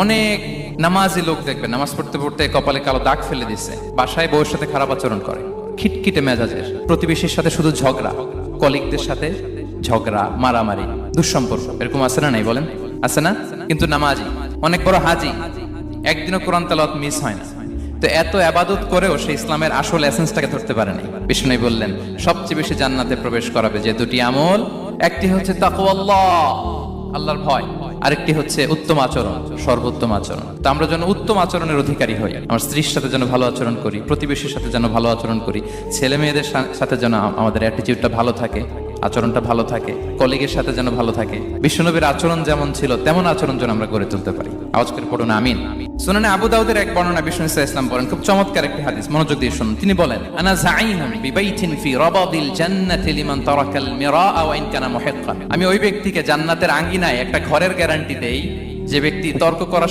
অনেক নামাজি লোক দেখবেন নামাজ পড়তে পড়তে কপালে কালো দাগ ফেলে দিচ্ছে, বাসায় বউয়ের সাথে খারাপ আচরণ করে, খিটখিটে মেজাজের, প্রতিবেশীর সাথে শুধু ঝগড়া, কলিগদের সাথে ঝগড়া, মারামারি, দুঃসম্পর্ক, এরকম আছে না? নাই বলেন, আছে না? কিন্তু নামাজি, অনেক বড় হাজি, একদিনও কোরআন তেলাওয়াত মিস হয় না। তো এত আবাদত করেও সে ইসলামের আসল এসেন্সটাকে ধরতে পারেনি। বিষ্ণু বললেন সবচেয়ে বেশি জান্নাতে প্রবেশ করাবে যে দুটি আমল, একটি হচ্ছে তাকওয়াল্লাহ, আল্লাহর ভয়, আরেকটি হচ্ছে উত্তম আচরণ, সর্বোত্তম আচরণ। তো আমরা যেন উত্তম আচরণের অধিকারী হই, আমার স্ত্রীর সাথে যেন ভালো আচরণ করি, প্রতিবেশীর সাথে যেন ভালো আচরণ করি, ছেলে মেয়েদের সাথে যেন আমাদের অ্যাটিটিউডটা ভালো থাকে, আচরণটা ভালো থাকে, কলিগের সাথে যেন ভালো থাকে। বিশ্বনবীর আচরণ যেমন ছিল তেমন আচরণ যেন আমরা গড়ে তুলতে পারি। আওয়াজ করে পড়ুন আমিন। সুনানে আবু দাউদের এক বর্ণনা বিষ্ণু ইসলাম বলেন, খুব চমৎকার একটি হাদিস, মনোযোগ দিয়ে শুনুন। তিনি বলেন, আনা যাইনুন বিবাইতিন ফি রাবাদিল জান্নাতি লিমান তারাকাল মিরাআ ওয়া ইন কানা মুহিক্কান। আমি ওই ব্যক্তিকে জান্নাতের আঙ্গিনায় একটা ঘরের গ্যারান্টি দেই যে ব্যক্তি তর্ক করা